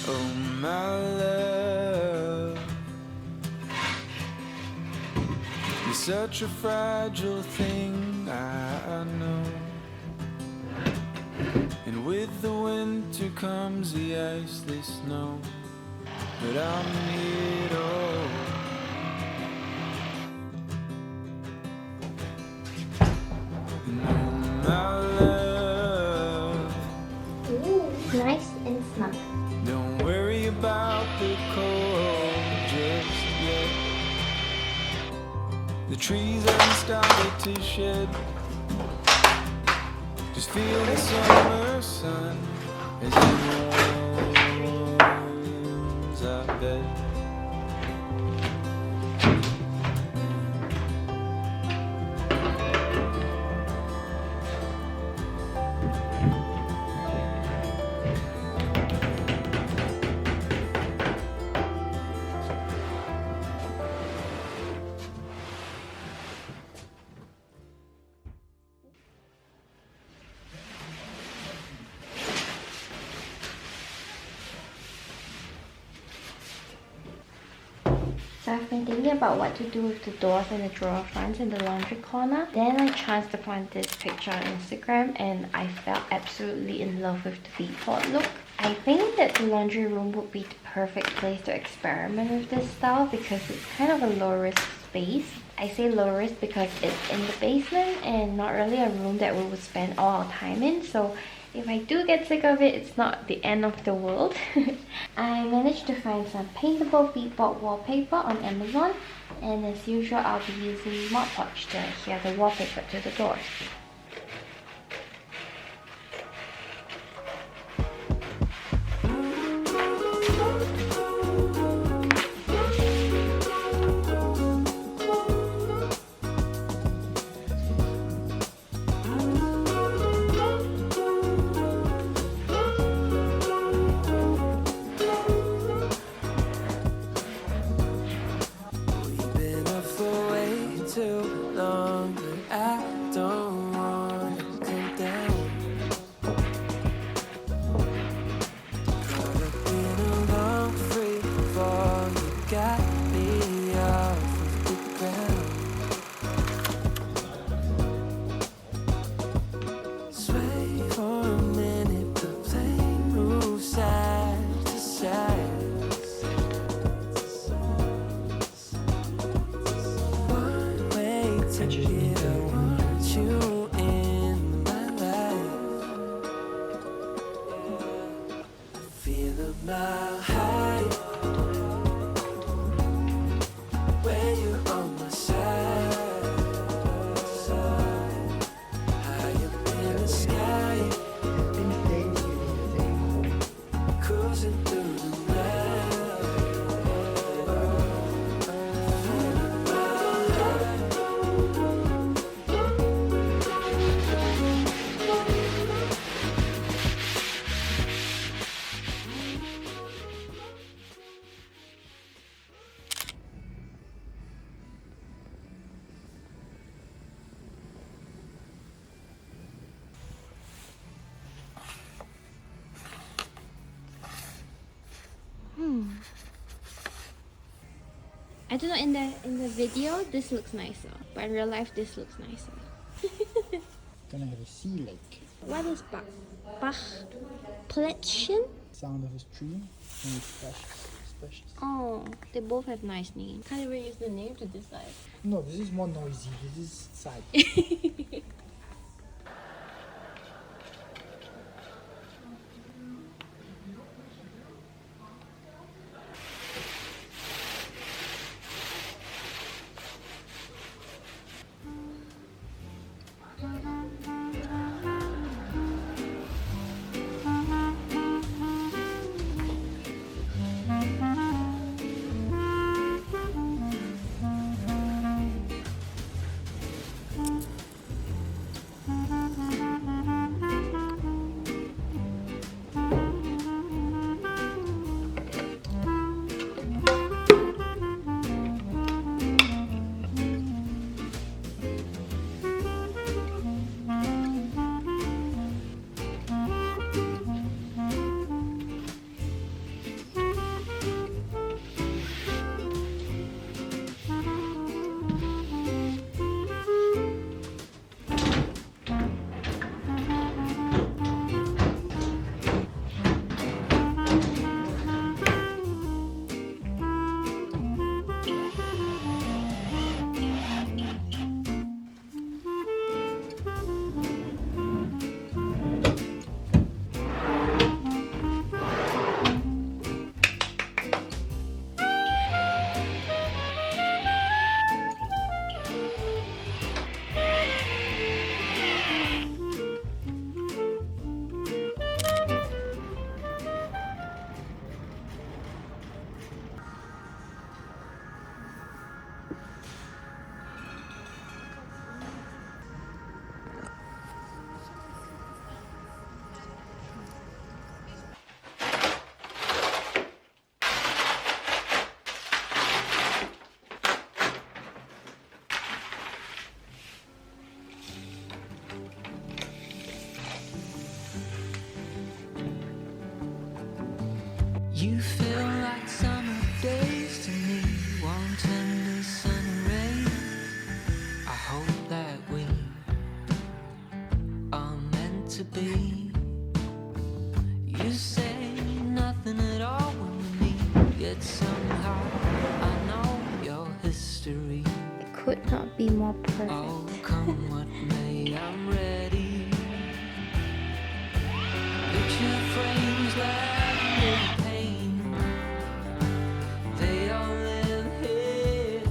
Oh my love, you're such a fragile thing, I know. And with the winter comes the ice, the snow, but I'm here at all. Nice and snug. Don't worry about the cold just yet. The trees haven't started to shed. Just feel the summer sun as it warms our bed. So I've been thinking about what to do with the doors and the drawer fronts in the laundry corner. Then I chanced upon this picture on Instagram and I fell absolutely in love with the V-port look. I think that the laundry room would be the perfect place to experiment with this style because it's kind of a low risk space. I say low risk because it's in the basement and not really a room that we would spend all our time in. So if I do get sick of it, it's not the end of the world. I managed to find some paintable V-port wallpaper on Amazon, and as usual I'll be using Mod Podge to adhere the wallpaper to the doors. Too long, but I don't want to come down. Caught up in a long free fall, you got me off of the ground. Sway for a minute, the plane moves side to side. I want you in my life. Feel a mile high when you're on my side. High up in the sky, cruising through the I don't know, in the video this looks nicer, but in real life this looks nicer. Gonna have a sea lake. What is Bach? Bachplätzchen? Sound of a stream when it splashes. Oh, they both have nice names. Can't even use the name to decide. No, this is more noisy. This is sad. You feel like summer days to me, wanting the sun rays. I hope that we are meant to be. You say nothing at all when we meet, yet somehow I know your history. It could not be more perfect. Oh, come what may, I'm ready. Picture frames left in pain, they all live here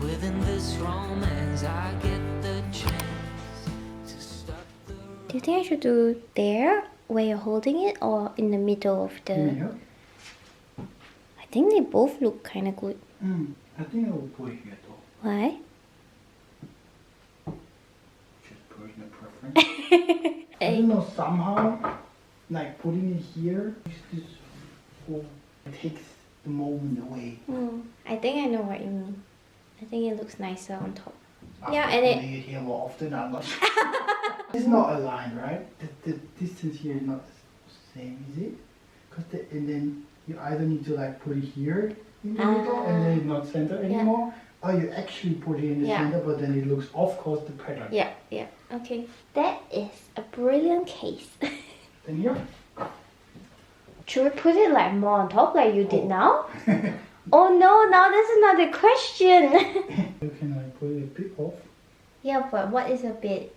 within this romance. I get the chance to start the. Do you think I should do there, where you're holding it, or in the middle of the... Yeah. I think they both look kind of good. I think I will put it here though. Why? Just personal preference. I don't know, somehow, like putting it here, it takes the moment away. I think I know what you mean. I think it looks nicer on top. After Yeah, and putting it here more often, I'm not sure. It's not aligned, right? The distance here is not the same, is it? And then you either need to like put it here in the middle and then it's not center anymore, or you actually put it in the center, but then it looks off course the pattern. Yeah, yeah. Okay. That is a brilliant case. Then here. Should we put it like more on top like you did now? Oh no, now this is not the question. You can like put it a bit off. Yeah, but what is a bit?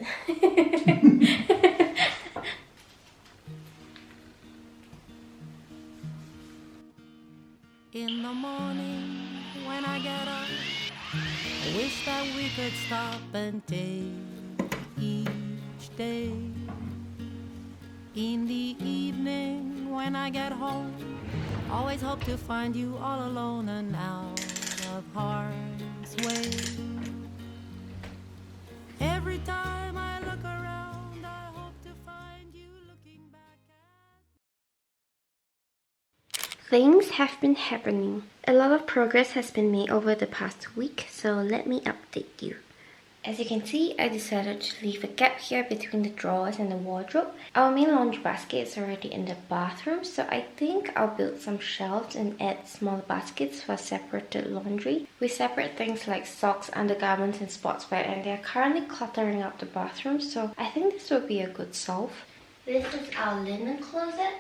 In the morning when I get up, I wish that we could stop and take each day. In the evening when I get home, always hope to find you all alone and out of harm's way. Every time I look around, I hope to find you looking back at. Things have been happening. A lot of progress has been made over the past week, so let me update you. As you can see, I decided to leave a gap here between the drawers and the wardrobe. Our main laundry basket is already in the bathroom, so I think I'll build some shelves and add smaller baskets for separated laundry. We separate things like socks, undergarments and sportswear, and they're currently cluttering up the bathroom, so I think this would be a good solve. This is our linen closet.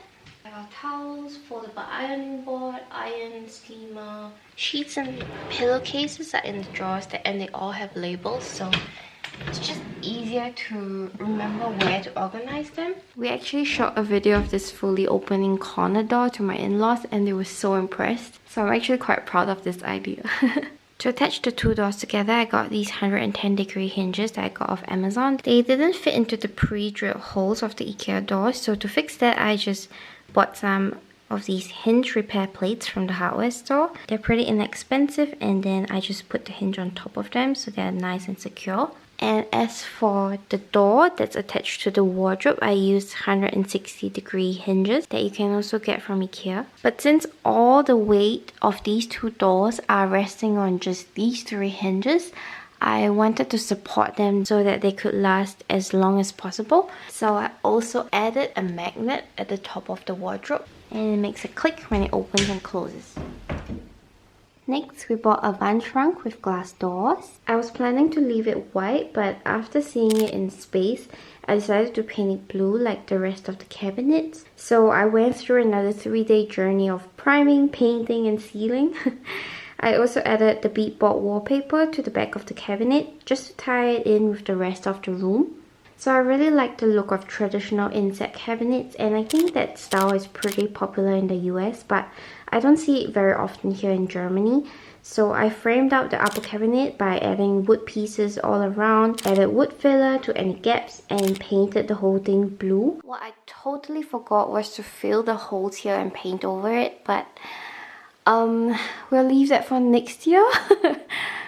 Our towels, foldable ironing board, iron, steamer, sheets and pillowcases are in the drawers and they all have labels, so it's just easier to remember where to organize them. We actually shot a video of this fully opening corner door to my in-laws and they were so impressed. So I'm actually quite proud of this idea. To attach the two doors together, I got these 110-degree hinges that I got off Amazon. They didn't fit into the pre-drilled holes of the IKEA doors, so to fix that I just bought some of these hinge repair plates from the hardware store. They're pretty inexpensive and then I just put the hinge on top of them so they're nice and secure. And as for the door that's attached to the wardrobe, I used 160-degree hinges that you can also get from IKEA. But since all the weight of these two doors are resting on just these three hinges, I wanted to support them so that they could last as long as possible. So I also added a magnet at the top of the wardrobe and it makes a click when it opens and closes. Next, we bought a Wandschrank with glass doors. I was planning to leave it white, but after seeing it in space, I decided to paint it blue like the rest of the cabinets. So I went through another 3-day journey of priming, painting and sealing. I also added the beadboard wallpaper to the back of the cabinet just to tie it in with the rest of the room. So I really like the look of traditional inset cabinets and I think that style is pretty popular in the US, but I don't see it very often here in Germany. So I framed out the upper cabinet by adding wood pieces all around, added wood filler to any gaps and painted the whole thing blue. What I totally forgot was to fill the holes here and paint over it, but we'll leave that for next year.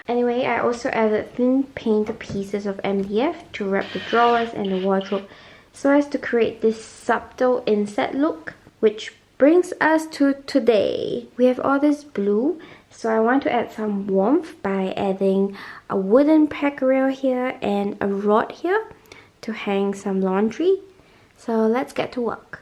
Anyway, I also added thin painted pieces of MDF to wrap the drawers and the wardrobe so as to create this subtle inset look, which brings us to today. We have all this blue, so I want to add some warmth by adding a wooden peg rail here and a rod here to hang some laundry. So let's get to work.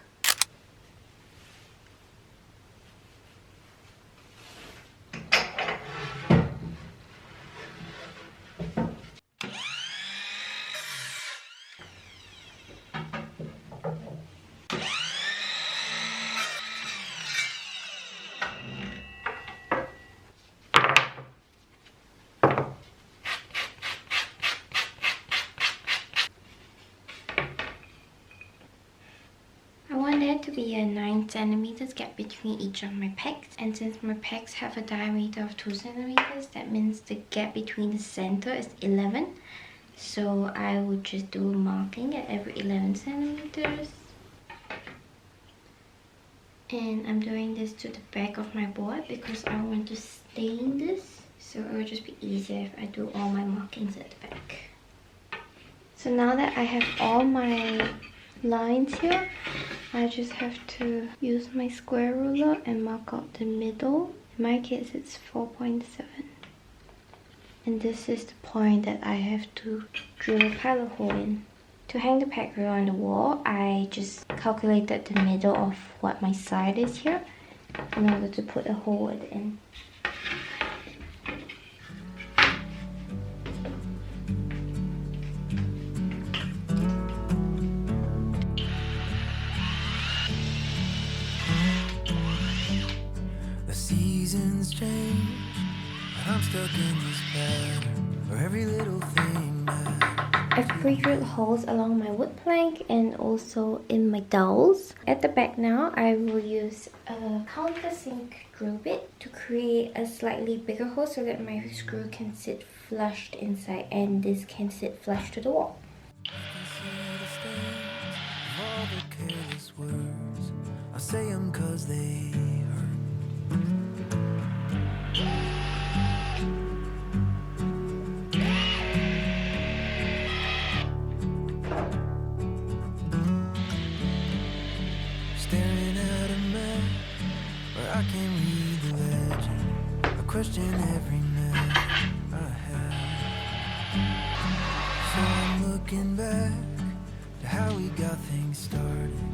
be a 9 centimeters gap between each of my pegs, and since my pegs have a diameter of 2 centimeters, that means the gap between the center is 11. So I would just do a marking at every 11 centimeters. And I'm doing this to the back of my board because I want to stain this. So it will just be easier if I do all my markings at the back. So now that I have all my lines here, I just have to use my square ruler and mark out the middle. In my case it's 4.7. And this is the point that I have to drill a pilot hole in. To hang the peg rail on the wall, I just calculated the middle of what my side is here in order to put a hole at the end. The seasons change, but I'm stuck in this pattern where every little thing matters. I've pre-drilled holes along my wood plank and also in my dowels. At the back now, I will use a countersink drill bit to create a slightly bigger hole so that my screw can sit flushed inside and this can sit flush to the wall. All the careless words, I say them 'cause they hurt. Staring at a map where I can't read the legend. I question every mess I have. So I'm looking back to how we got things started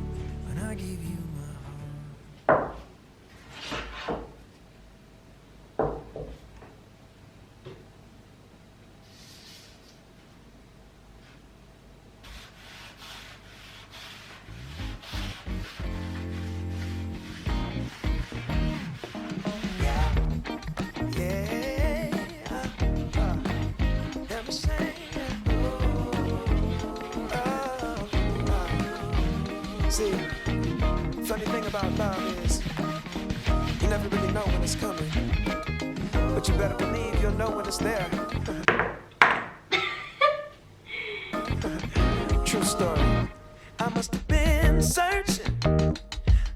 when I gave you my heart. See, funny thing about love is you never really know when it's coming, but you better believe you'll know when it's there. True story. I must have been searching,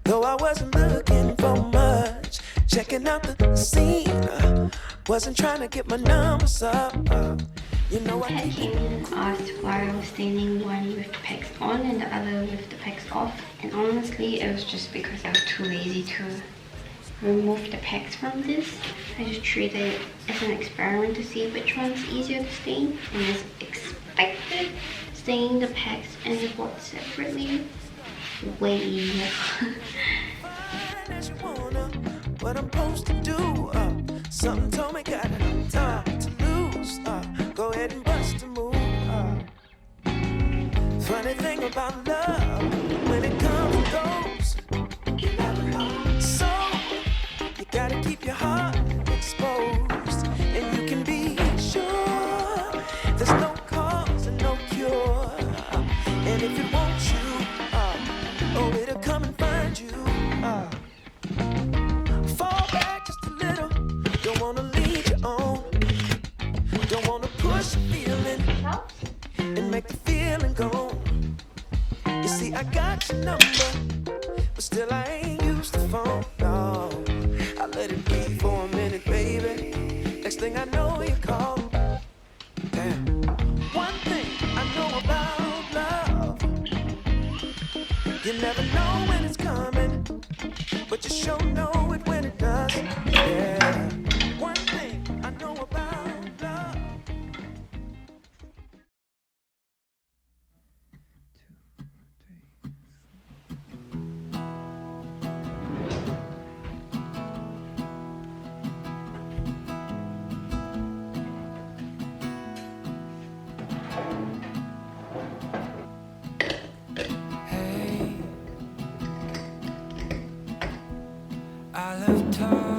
though I wasn't looking for much. Checking out the scene, wasn't trying to get my numbers up. You know I Had keep came in and asked why I was staining one with the pegs on and the other with the pegs off. And honestly, it was just because I was too lazy to remove the pegs from this. I just treated it as an experiment to see which one's easier to stain. And as expected, staining the pegs and the board separately, way easier. as you wanna, what I'm supposed to do. Something told me got time to lose. Go ahead and bust a move. Funny thing about love, when it comes and goes, you never know. So you gotta keep your heart exposed, and you can be sure there's no cause and no cure. And if it wants you, oh, it'll come and find you. Fall back just a little. Don't wanna lead you on. Don't wanna push a feeling and make the feeling go. You see, I got your number, but still I ain't used the phone. No, I let it be for a minute, baby. Next thing I know, you call. Damn. One thing I know about love, you never know when it's coming, but you sure know it when it does. Yeah. One thing I know about love. Hey, I love talking.